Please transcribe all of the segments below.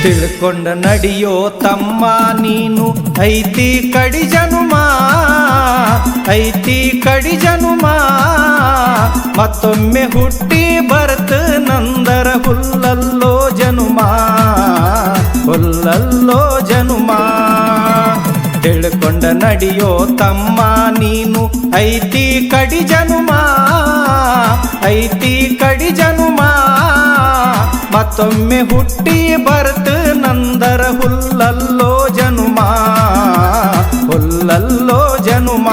ತಿಳ್ಕೊಂಡ ನಡಿಯೋ ತಮ್ಮ ನೀನು ಐತಿ ಕಡಿ ಜನುಮ, ಐತಿ ಕಡಿ ಜನುಮ. ಮತ್ತೊಮ್ಮೆ ಹುಟ್ಟಿ ಬರ್ತ ನಂದರ ಹುಲ್ಲಲ್ಲೋ ಜನುಮ, ಹುಲ್ಲಲ್ಲೋ ಜನುಮ. ತಿಳ್ಕೊಂಡ ನಡಿಯೋ ತಮ್ಮ ನೀನು ಐತಿ ಕಡಿ ಜನುಮ, ಐತಿ ಕಡಿ ಜನುಮ. ಮತ್ತೊಮ್ಮೆ ಹುಟ್ಟಿ ಬರ್ತ ನಂದರ ಹುಲ್ಲಲ್ಲೋ ಜನುಮ, ಹುಲ್ಲಲ್ಲೋ ಜನುಮ.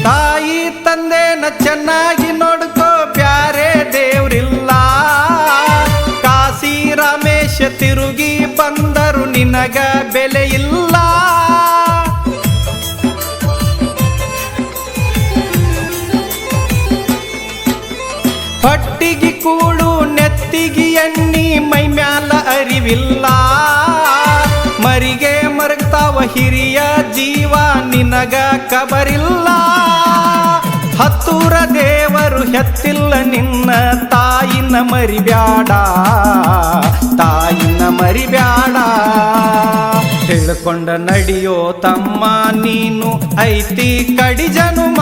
ತಾಯಿ ತಂದೆನ ಚೆನ್ನಾಗಿ ನೋಡ್ಕೋ, ಬ್ಯಾರೆ ದೇವ್ರಿಲ್ಲ. ಕಾಶಿ ರಾಮೇಶ ತಿರುಗಿ ಬಂದರು ನಿನಗ ಬೆಲೆ ಇಲ್ಲ. ಹೊಟ್ಟಿಗೆ ಕೂಡು ನೆತ್ತಿಗೆ ಎಣ್ಣಿ ಮೈ ಮ್ಯಾಲ ಅರಿವಿಲ್ಲ. ಮರಿಗೆ ಮರಗ್ತಾವ ಹಿರಿಯ ಜೀವ ನಿನಗ ಕಬರಿಲ್ಲ. ಹತ್ತೂರ ದೇವರು ಹೆತ್ತಿಲ್ಲ ನಿನ್ನ ತಾಯಿನ ಮರಿಬ್ಯಾಡ, ತಾಯಿನ ಮರಿಬ್ಯಾಡ. ತಿಳ್ಕೊಂಡ ನಡಿಯೋ ತಮ್ಮ ನೀನು ಐತಿ ಕಡಿ ಜನುಮ,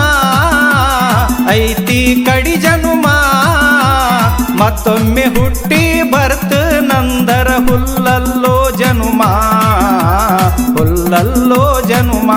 ಐತಿ ಕಡಿ ಜನುಮ. ಮತ್ತೊಮ್ಮೆ ಹುಟ್ಟಿ ಬರ್ತ ನಂದರ ಹುಲ್ಲಲ್ಲೋ ಜನುಮ, ಹುಲ್ಲಲ್ಲೋ ಜನುಮ.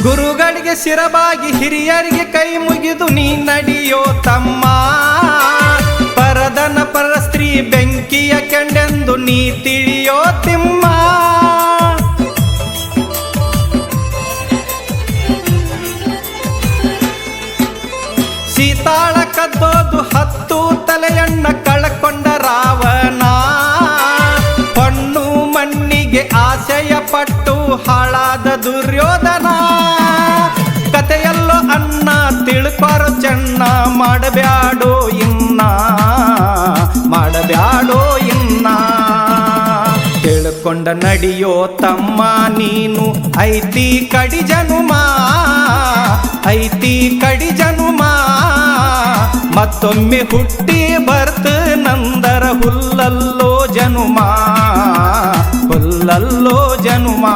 ಗುರುಗಳಿಗೆ ಶಿರಬಾಗಿ ಹಿರಿಯರಿಗೆ ಕೈ ಮುಗಿದು ನೀ ನಡಿಯೋ ತಮ್ಮ. ಪರದನ ಪರ ಸ್ತ್ರೀ ಬೆಂಕಿಯ ಕೆಂಡೆಂದು ನೀ ತಿಳಿಯೋ ತಿಮ್ಮ. ಸೀತಾಳ ಕದ್ದೋದು 10 ತಲೆಯಣ್ಣ ಕಳಕೊಂಡ ರಾವಣ. ಹೊಣ್ಣು ಮಣ್ಣಿಗೆ ಆಸೆಯ ಪಟ್ಟು ಹಾಳಾದ ದುರ್ಯೋಧನ. ಕತೆಯಲ್ಲೋ ಅನ್ನ ತಿಳ್ಕೊರೋ ಚೆನ್ನ, ಮಾಡಬ್ಯಾಡೋ ಇನ್ನ, ಮಾಡಬ್ಯಾಡೋ ಇನ್ನ. ತಿಳ್ಕೊಂಡ ನಡಿಯೋ ತಮ್ಮ ನೀನು ಐತಿ ಕಡಿ ಜನುಮ, ಐತಿ ಕಡಿ ಜನುಮ. ಮತ್ತೊಮ್ಮೆ ಹುಟ್ಟಿ ಬರ್ತ ನಂದರ ಹುಲ್ಲಲ್ಲೋ ಜನುಮ, ಹುಲ್ಲಲ್ಲೋ ಜನುಮ.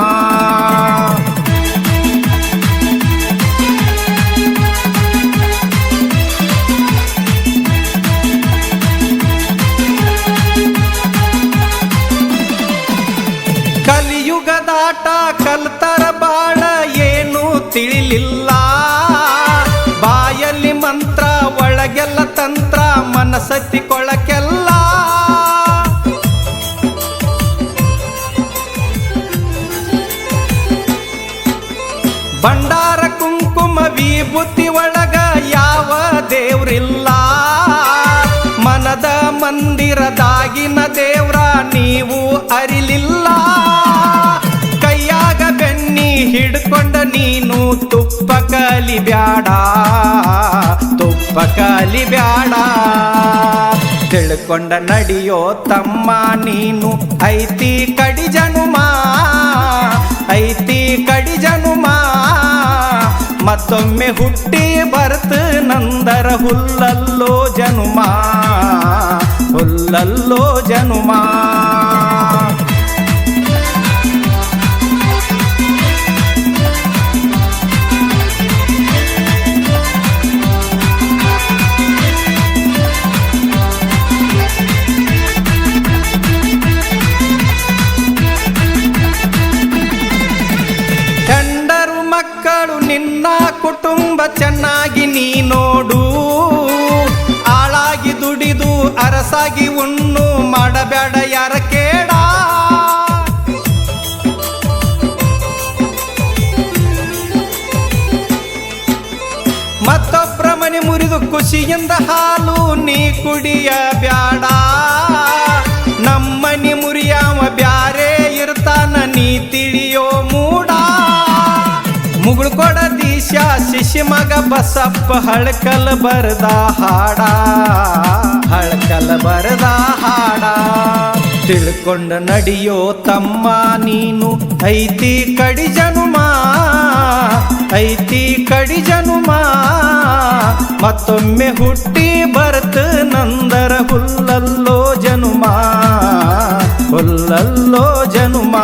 ಕಲಿಯುಗದಾಟ ಕಲ್ತರ ಬಾಳ ಏನು ತಿಳಿಲಿಲ್ಲ. ಬಾಯಲ್ಲಿ ಮಂತ್ರ ಒಳಗೆಲ್ಲ ತಂತ್ರ, ಮನಸತ್ತಿ ಕೊಳಕೆಲ್ಲ. ಭಂಡಾರ ಕುಂಕುಮ ವಿಭೂತಿ ಒಳಗ ಯಾವ ದೇವ್ರಿಲ್ಲ. ಮನದ ಮಂದಿರದಾಗಿನ ದೇವ್ರ ನೀವು ಅರಿಲಿಲ್ಲ. ಕೈಯಾಗ ಬೆನ್ನಿ ಹಿಡ್ಕೊಂಡ ನೀನು ತುಪ್ಪ ಕಲಿಬ್ಯಾಡ, ತುಪ್ಪ ಕಲಿಬ್ಯಾಡ. ತಿಳ್ಕೊಂಡ ನಡಿಯೋ ತಮ್ಮ ನೀನು ಐತಿ ಕಡಿ ಜನುಮ, ಐತಿ ಕಡಿ ಜನುಮ. ಮತ್ತೊಮ್ಮೆ ಹುಟ್ಟಿ ಬರ್ತ ನಂದರ ಹುಲ್ಲಲ್ಲೋ ಜನುಮ, ಹುಲ್ಲಲ್ಲೋ ಜನುಮ. ಗಂಡರು ಮಕ್ಕಳು ನಿನ್ನ ಕುಟುಂಬ ಚೆನ್ನಾಗಿ ನೀ ನೋಡು. ಆಳಾಗಿ ದುಡಿದು ಅರಸಾಗಿ ಉಣ್ಣು, ಮಾಡಬೇಡ ಯಾರ ಕೇಡ. ಮತ್ತೊಬ್ಬರ ಮನೆ ಮುರಿದು ಖುಷಿಯಿಂದ ಹಾಲು ನೀ ಕುಡಿಯ ಬ್ಯಾಡ. ಉಳ್ಕೊಡದೀಶ ಶಿಶಿ ಮಗ ಬಸಪ್ಪ ಹಳಕಲ್ ಬರದ ಹಾಡ ಹಳಕಲ್ ಬರದ ಹಾಡ ತಿಳ್ಕೊಂಡ ನಡಿಯೋ ತಮ್ಮ ನೀನು ಐತಿ ಕಡಿ ಜನುಮ ಐತಿ ಕಡಿ ಜನುಮ ಮತ್ತೊಮ್ಮೆ ಹುಟ್ಟಿ ಬರ್ತ ನಂದರ ಹುಲ್ಲಲ್ಲೋ ಜನುಮ ಹುಲ್ಲಲ್ಲೋ ಜನುಮ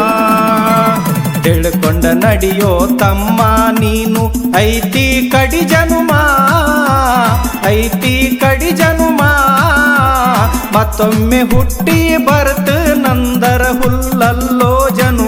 ತಿಳ್ಕೊಂಡ ನಡಿಯೋ ತಮ್ಮ ನೀನು ಐತಿ ಕಡಿ ಜನುಮ ಐತಿ ಕಡಿ ಜನುಮ ಮತ್ತೊಮ್ಮೆ ಹುಟ್ಟಿ ಬರ್ತ ನಂದರ ಹುಲ್ಲಲ್ಲೋ ಜನುಮ